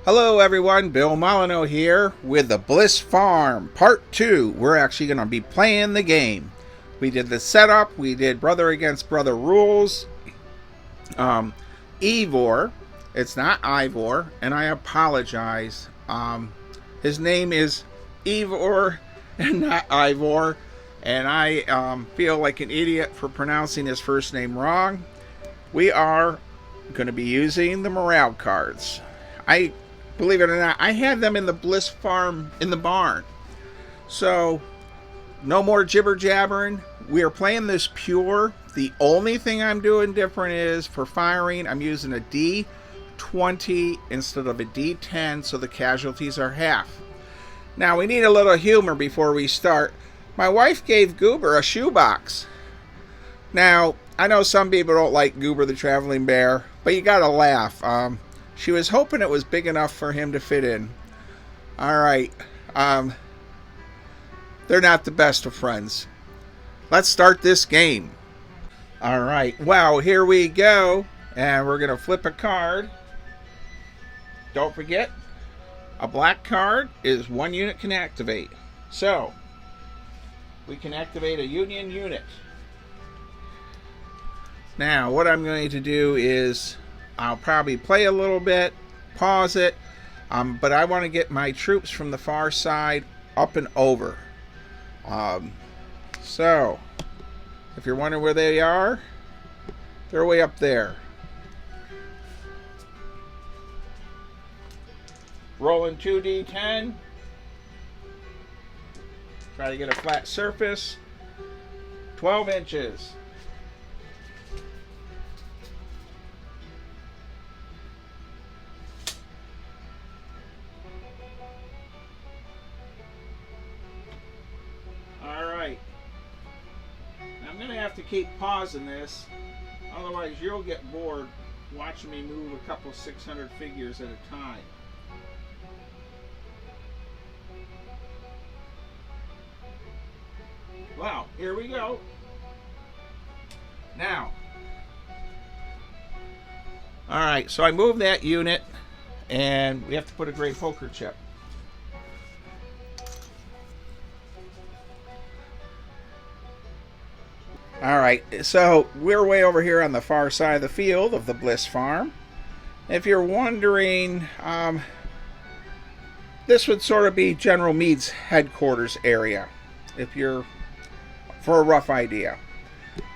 Hello everyone, Bill Molyneux here with the Bliss Farm, Part 2. We're actually going to be playing the game. We did the setup, we did brother against brother rules. Ivor, it's not Ivor, and I apologize. His name is Ivor and not Ivor, and I feel like an idiot for pronouncing his first name wrong. We are going to be using the morale cards. Believe it or not, I had them in the Bliss Farm in the barn. So, no more jibber jabbering. We are playing this pure. The only thing I'm doing different is for firing, I'm using a D20 instead of a D10, so the casualties are half. Now, we need a little humor before we start. My wife gave Goober a shoebox. Now, I know some people don't like Goober the Traveling Bear, but you gotta laugh. She was hoping it was big enough for him to fit in. Alright. They're not the best of friends. Let's start this game. Alright. Wow, here we go. And we're going to flip a card. Don't forget, a black card is 1 unit can activate. So, we can activate a Union unit. Now, what I'm going to do is I'll probably play a little bit, pause it, but I want to get my troops from the far side up and over. So, if you're wondering where they are, they're way up there. Rolling 2d10. Try to get a flat surface. 12 inches. I'm going to have to keep pausing this, otherwise you'll get bored watching me move a couple 600 figures at a time. Wow, here we go. Now, alright, so I moved that unit, and we have to put a gray poker chip. Alright, so we're way over here on the far side of the field of the Bliss Farm. If you're wondering, this would sort of be General Meade's headquarters area, if you're, for a rough idea.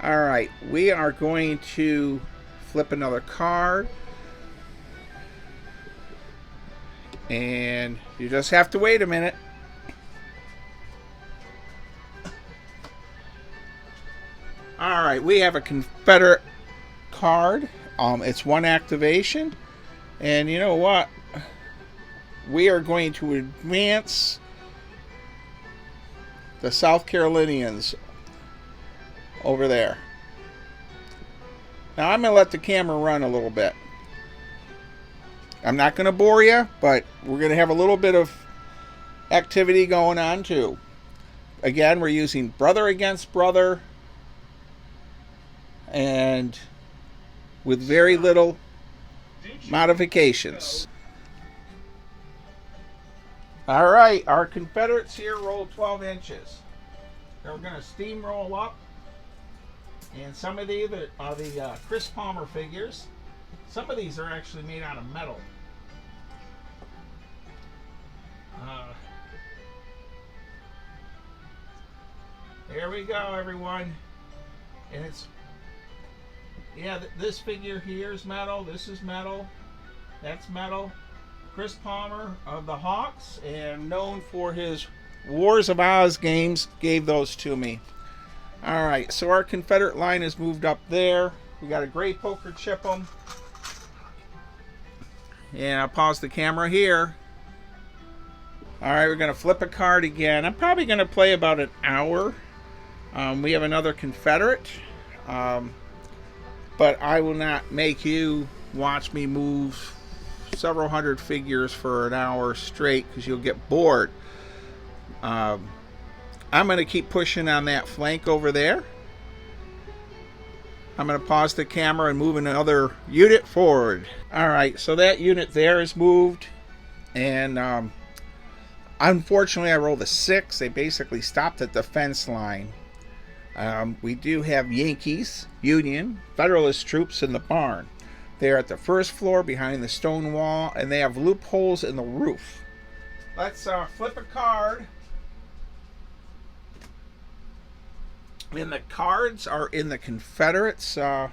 Alright, we are going to flip another card. And you just have to wait a minute. Alright, we have a Confederate card. It's 1 activation. And you know what? We are going to advance the South Carolinians over there. Now I'm going to let the camera run a little bit. I'm not going to bore you, but we're going to have a little bit of activity going on too. Again, we're using brother against brother, and with very little modifications. Alright, our Confederates here roll 12 inches. They're going to steamroll up, and some of these are the Chris Palmer figures. Some of these are actually made out of metal. There we go, everyone. And it's, yeah, this figure here is metal. This is metal. That's metal. Chris Palmer of the Hawks, and known for his Wars of Oz games, gave those to me. Alright, so our Confederate line is moved up there. We got a gray poker chip 'em. And I'll pause the camera here. Alright, we're going to flip a card again. I'm probably going to play about an hour. We have another Confederate. But I will not make you watch me move several hundred figures for an hour straight, because you'll get bored. I'm going to keep pushing on that flank over there. I'm going to pause the camera and move another unit forward. Alright, so that unit there is moved. And unfortunately, I rolled a 6. They basically stopped at the fence line. We do have Yankees, Union, Federalist troops in the barn. They are at the first floor behind the stone wall, and they have loopholes in the roof. Let's flip a card. And the cards are in the Confederates. We are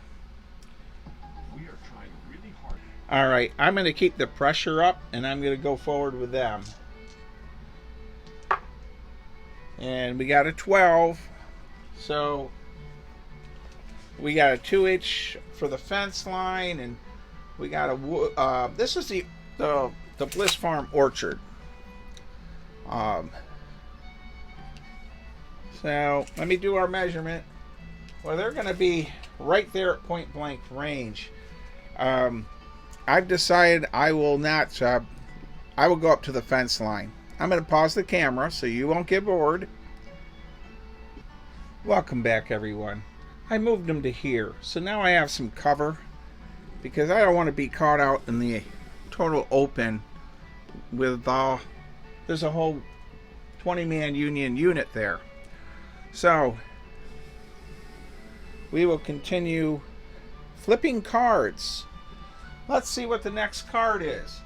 trying really hard. All right, I'm going to keep the pressure up, and I'm going to go forward with them. And we got a 12. So we got a 2-inch for the fence line, and we got a this is the Bliss Farm orchard. So let me do our measurement. Well, they're going to be right there at point blank range. I've decided I will not. I will go up to the fence line. I'm going to pause the camera so you won't get bored. Welcome back, everyone. I moved them to here, so now I have some cover because I don't want to be caught out in the total open with there's a whole 20-man Union unit there. So we will continue flipping cards. Let's see what the next card is.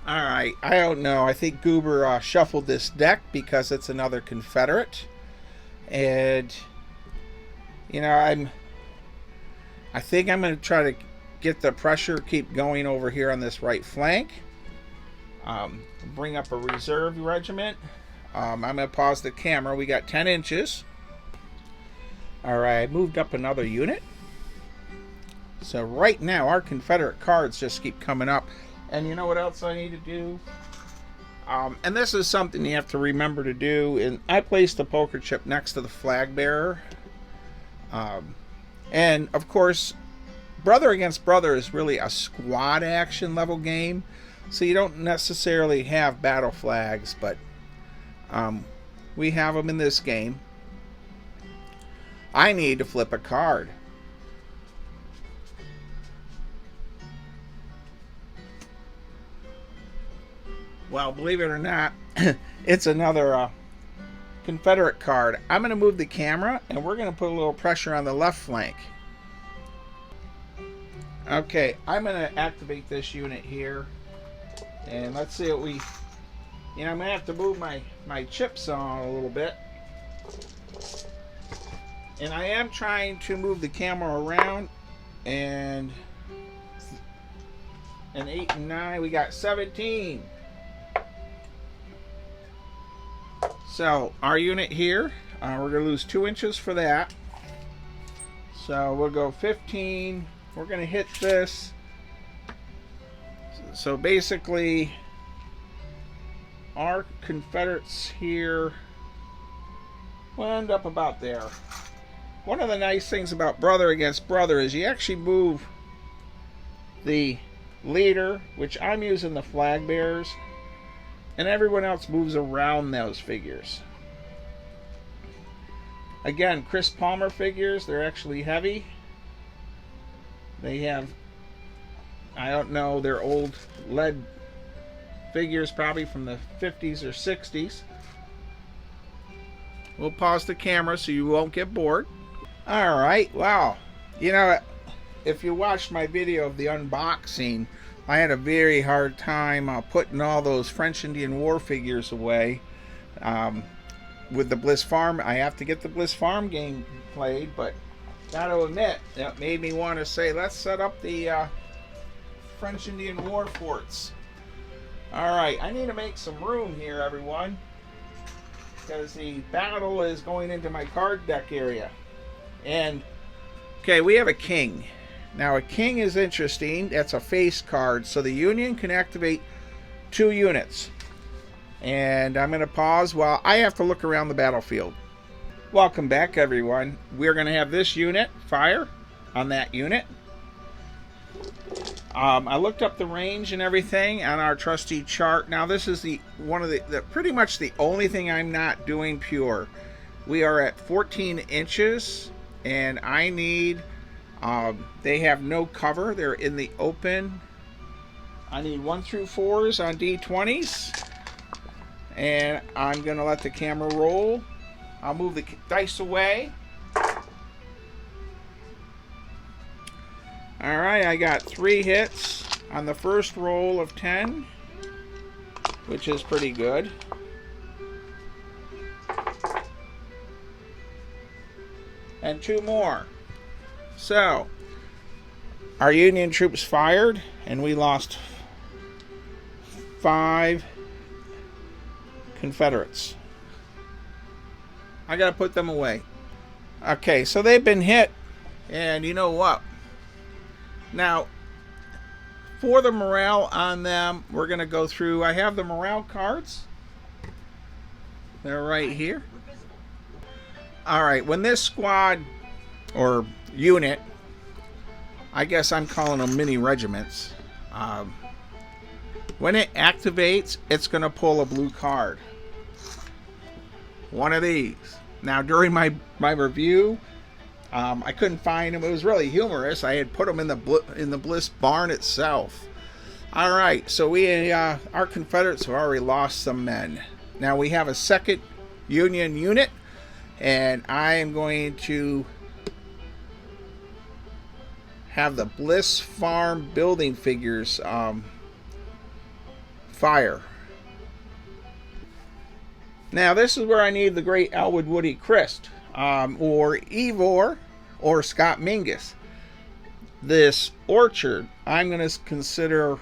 Alright, I don't know. I think Goober shuffled this deck because it's another Confederate. And, you know, I think I'm going to try to get the pressure, keep going over here on this right flank. Bring up a reserve regiment. I'm going to pause the camera. We got 10 inches. Alright, I moved up another unit. So right now, our Confederate cards just keep coming up. And you know what else I need to do? And this is something you have to remember to do. And I placed the poker chip next to the flag bearer. And of course, brother against brother is really a squad action level game. So you don't necessarily have battle flags, but we have them in this game. I need to flip a card. Well, believe it or not, it's another Confederate card. I'm going to move the camera, and we're going to put a little pressure on the left flank. Okay, I'm going to activate this unit here. And let's see what we... You know, I'm going to have to move my chips on a little bit. And I am trying to move the camera around. And 8 and 9, we got 17. So our unit here, we're going to lose 2 inches for that. So we'll go 15. We're going to hit this. So basically, our Confederates here will end up about there. One of the nice things about brother against brother is you actually move the leader, which I'm using the flag bearers, and everyone else moves around those figures. Again, Chris Palmer figures, they're actually heavy. They have, I don't know, they're old lead figures, probably from the 50s or 60s. We'll pause the camera so you won't get bored. Alright, wow. You know, if you watched my video of the unboxing, I had a very hard time putting all those French Indian War figures away. With the Bliss Farm, I have to get the Bliss Farm game played, but gotta admit, that made me want to say, let's set up the French Indian War forts. Alright, I need to make some room here, everyone, because the battle is going into my card deck area. And, okay, we have a king. Now, a king is interesting. That's a face card. So the Union can activate 2 units. And I'm going to pause while I have to look around the battlefield. Welcome back, everyone. We're going to have this unit fire on that unit. I looked up the range and everything on our trusty chart. Now, this is one of the pretty much the only thing I'm not doing pure. We are at 14 inches, and I need They have no cover. They're in the open. I need 1 through 4s on D20s. And I'm going to let the camera roll. I'll move the dice away. Alright, I got 3 hits on the first roll of 10, which is pretty good. And 2 more. So, our Union troops fired, and we lost 5 Confederates. I gotta put them away. Okay, so they've been hit, and you know what? Now, for the morale on them, we're gonna go through. I have the morale cards. They're right here. Alright, when this squad, or unit, I guess I'm calling them mini regiments, when it activates, it's going to pull a blue card. One of these. Now, during my review, I couldn't find them. It was really humorous. I had put them in the Bliss barn itself. Alright, so our Confederates have already lost some men. Now, we have a second Union unit, and I am going to have the Bliss Farm building figures fire. Now this is where I need the great Elwood Woody Christ, or Ivor, or Scott Mingus. This orchard, I'm going to consider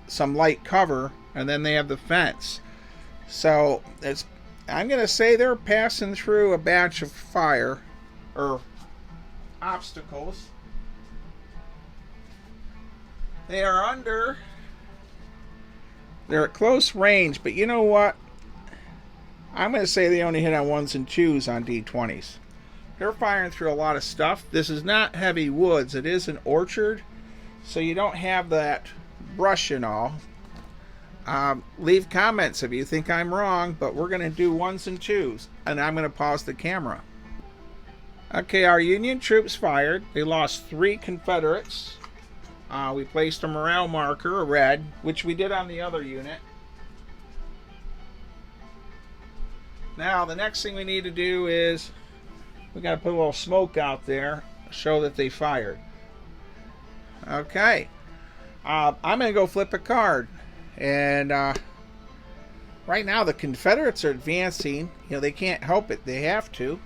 some light cover, and then they have the fence. So I'm going to say they're passing through a batch of fire, or obstacles. They're at close range, but you know what? I'm going to say they only hit on 1s and 2s on D20s. They're firing through a lot of stuff. This is not heavy woods. It is an orchard, so you don't have that brush and all. Leave comments if you think I'm wrong, but we're going to do 1s and 2s, and I'm going to pause the camera. Okay, our Union troops fired. They lost 3 Confederates. We placed a morale marker, a red, which we did on the other unit. Now, the next thing we need to do is we got to put a little smoke out there, show that they fired. Okay. I'm going to go flip a card. And right now, the Confederates are advancing. You know, they can't help it. They have to.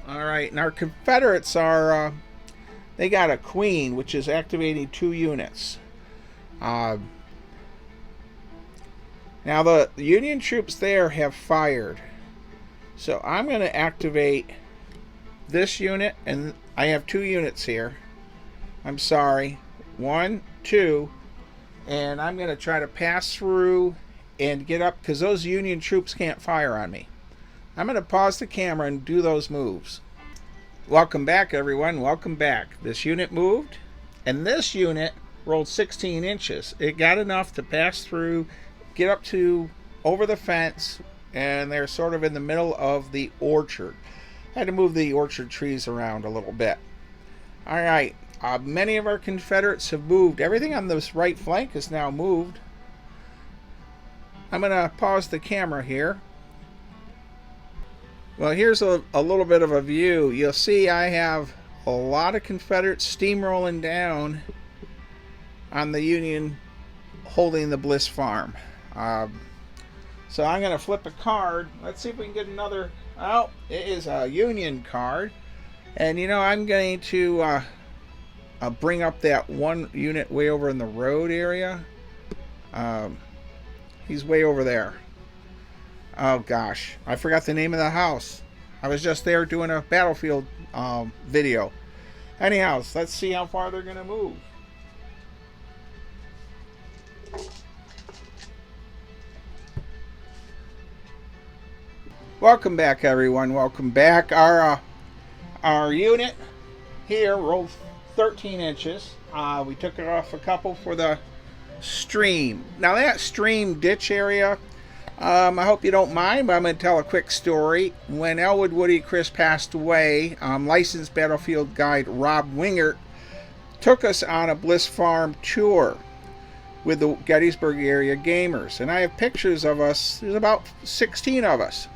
Alright, and our Confederates are, they got a queen, which is activating 2 units. Now, the Union troops there have fired. So I'm going to activate this unit, and I have 2 units here. I'm sorry. 1, 2, and I'm going to try to pass through and get up, because those Union troops can't fire on me. I'm going to pause the camera and do those moves. Welcome back, everyone. Welcome back. This unit moved, and this unit rolled 16 inches. It got enough to pass through, get up to over the fence, and they're sort of in the middle of the orchard. I had to move the orchard trees around a little bit. All right. Many of our Confederates have moved. Everything on this right flank is now moved. I'm going to pause the camera here. Well, here's a little bit of a view. You'll see I have a lot of Confederates steamrolling down on the Union holding the Bliss Farm. So I'm going to flip a card. Let's see if we can get another. Oh, it is a Union card. And you know, I'm going to bring up that one unit way over in the road area. He's way over there. Oh gosh, I forgot the name of the house. I was just there doing a battlefield video. Anyhow, let's see how far they're going to move. Welcome back, everyone. Welcome back. Our unit here rolled 13 inches. We took it off a couple for the stream. Now that stream ditch area, I hope you don't mind, but I'm going to tell a quick story. When Elwood Woody Chris passed away, licensed battlefield guide Rob Wingert took us on a Bliss Farm tour with the Gettysburg area gamers. And I have pictures of us. There's about 16 of us.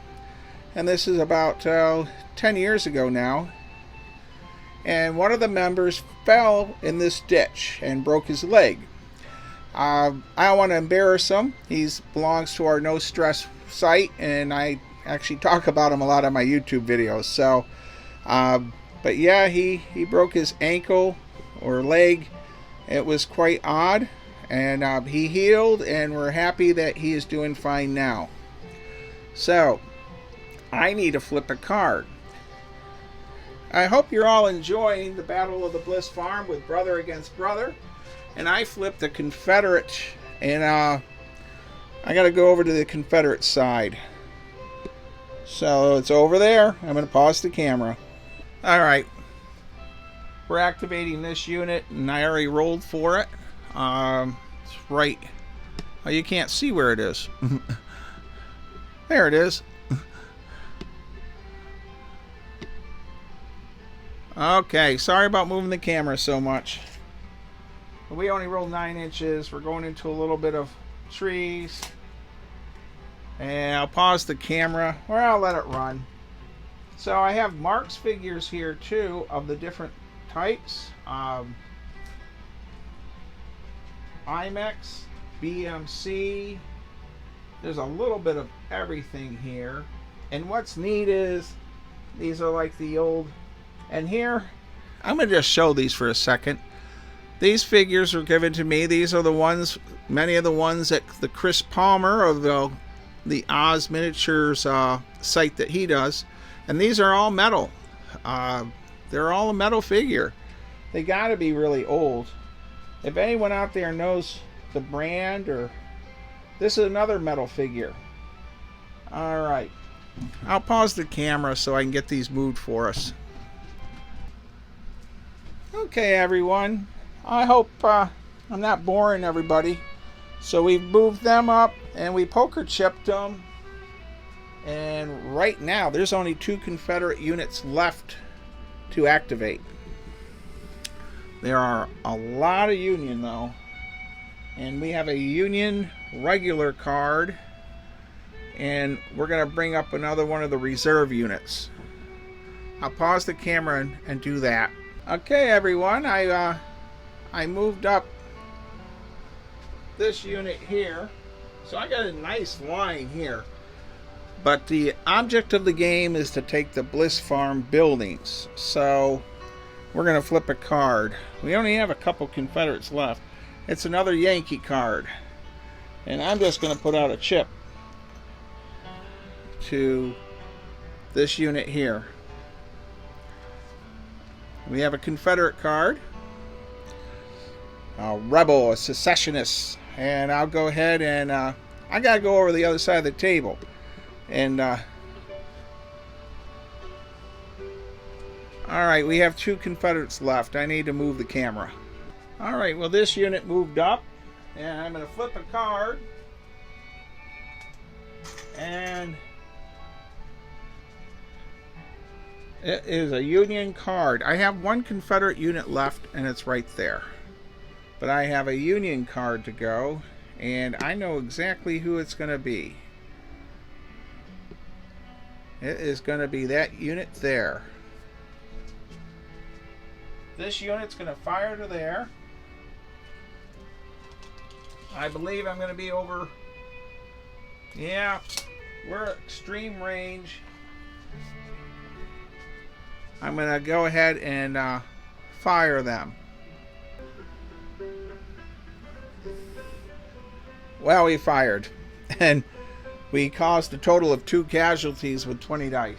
And this is about 10 years ago now. And one of the members fell in this ditch and broke his leg. I don't want to embarrass him. He belongs to our No Stress site, and I actually talk about him a lot on my YouTube videos. So, but yeah, he broke his ankle or leg. It was quite odd, and he healed, and we're happy that he is doing fine now. So, I need to flip a card. I hope you're all enjoying the Battle of the Bliss Farm with brother against brother. And I flipped the Confederate, and I got to go over to the Confederate side. So it's over there. I'm going to pause the camera. All right. We're activating this unit, and I already rolled for it. It's right. Oh, you can't see where it is. There it is. Okay, sorry about moving the camera so much. We only rolled 9 inches. We're going into a little bit of trees. And I'll pause the camera, or I'll let it run. So I have Mark's figures here too of the different types. IMEX, BMC. There's a little bit of everything here. And what's neat is these are like the old. And here, I'm going to just show these for a second. These figures were given to me. These are the ones, many of the ones that the Chris Palmer of the Oz Miniatures site that he does. And these are all metal. They're all a metal figure. They got to be really old. If anyone out there knows the brand, or this is another metal figure. All right. I'll pause the camera so I can get these moved for us. Okay, everyone. I hope I'm not boring everybody. So we've moved them up and we poker chipped them. And right now there's only 2 Confederate units left to activate. There are a lot of Union though. And we have a Union regular card. And we're going to bring up another one of the reserve units. I'll pause the camera and do that. Okay, everyone. I moved up this unit here, so I got a nice line here. But the object of the game is to take the Bliss Farm buildings, so we're going to flip a card. We only have a couple Confederates left. It's another Yankee card, and I'm just going to put out a chip to this unit here. We have a Confederate card, a rebel, a secessionist, and I'll go ahead and I gotta go over the other side of the table. And all right, we have 2 Confederates left. I need to move the camera. All right, well, this unit moved up, and I'm gonna flip a card, and it is a Union card. I have 1 Confederate unit left, and it's right there. But I have a Union card to go, and I know exactly who it's going to be. It is going to be that unit there. This unit's going to fire to there. I believe I'm going to be over. Yeah, we're at extreme range. I'm going to go ahead and fire them. Well, we fired, and we caused a total of 2 casualties with 20 dice.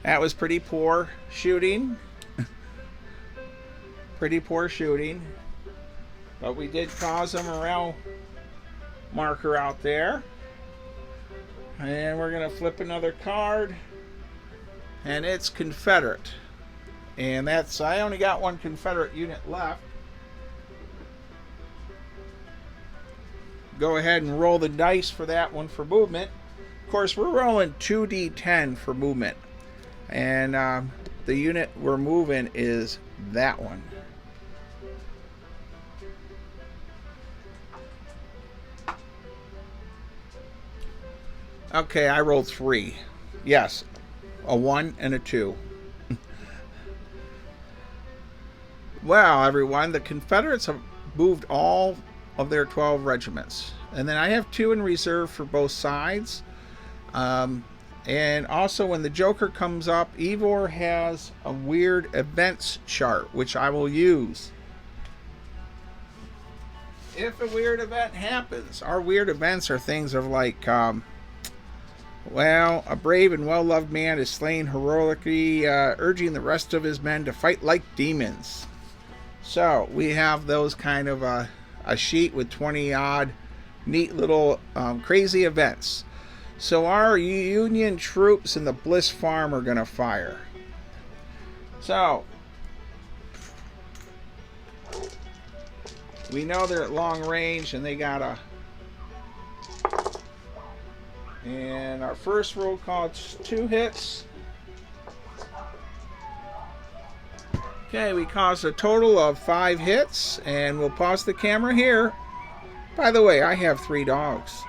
That was pretty poor shooting. Pretty poor shooting. But we did cause a morale marker out there. And we're going to flip another card. And it's Confederate. And that's, I only got 1 Confederate unit left. go ahead and roll the dice for that one for movement. Of course, we're rolling 2d10 for movement. And the unit we're moving is that one. Okay, I rolled 3. Yes, a 1 and a 2. Well, everyone, the Confederates have moved all of their 12 regiments. And then I have 2 in reserve for both sides. And also when the Joker comes up, Ivor has a weird events chart, which I will use. If a weird event happens, our weird events are things of like, well, a brave and well-loved man is slain heroically, urging the rest of his men to fight like demons. So we have those kind of a sheet with 20-odd neat little crazy events. So our Union troops in the Bliss Farm are going to fire. So we know they're at long range and they got a... And our first roll call, 2 hits. Okay, we caused a total of 5 hits, and we'll pause the camera here. By the way, I have 3 dogs.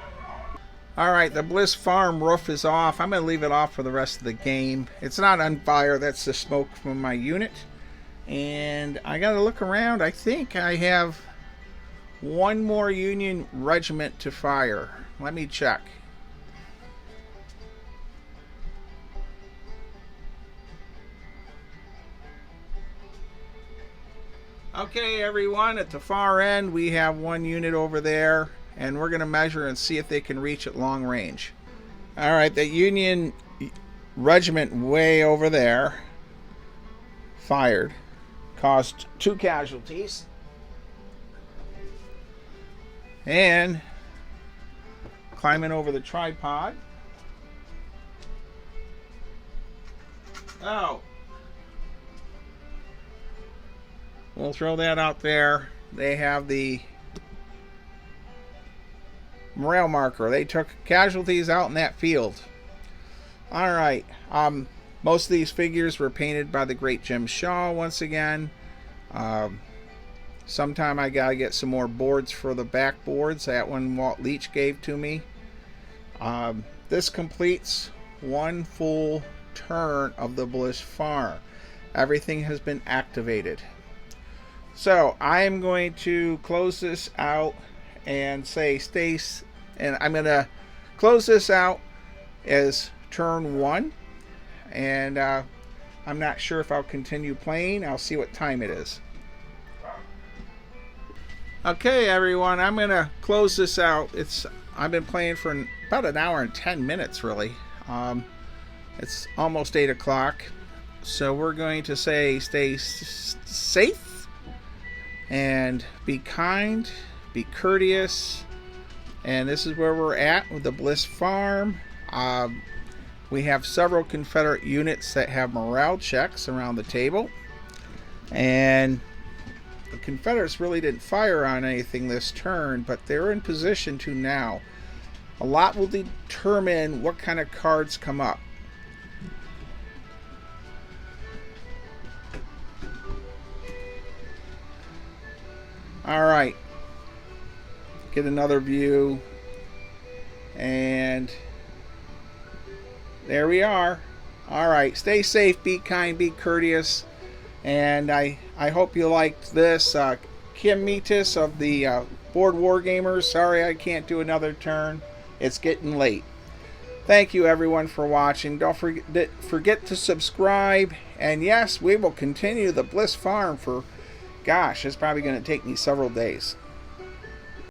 Alright, the Bliss Farm roof is off. I'm going to leave it off for the rest of the game. It's not on fire. That's the smoke from my unit. And I got to look around. I think I have 1 more Union regiment to fire. Let me check. Okay, everyone, at the far end we have 1 unit over there, and we're going to measure and see if they can reach at long range. Alright, the Union regiment way over there fired, caused 2 casualties, and climbing over the tripod. Oh, we'll throw that out there. They have the morale marker. They took casualties out in that field. Alright. Most of these figures were painted by the great Jim Shaw once again. Sometime I gotta get some more boards for the backboards. That one Walt Leach gave to me. This completes 1 full turn of the Bliss Farm. Everything has been activated. So I am going to close this out and say and I'm going to close this out as turn 1, and I'm not sure if I'll continue playing. I'll see what time it is. Okay, everyone, I'm going to close this out. I've been playing for about an hour and 10 minutes, really. It's almost 8 o'clock, so we're going to say stay safe. And be kind, be courteous. And this is where we're at with the Bliss Farm. We have several Confederate units that have morale checks around the table. And the Confederates really didn't fire on anything this turn, but they're in position to now. A lot will determine what kind of cards come up. Alright, get another view, and there we are. Alright, stay safe, be kind, be courteous, and I hope you liked this. Kim Metis of the Board War Gamers, sorry I can't do another turn. It's getting late. Thank you everyone for watching. Don't forget to subscribe, and yes, we will continue the Bliss Farm for... Gosh, it's probably going to take me several days.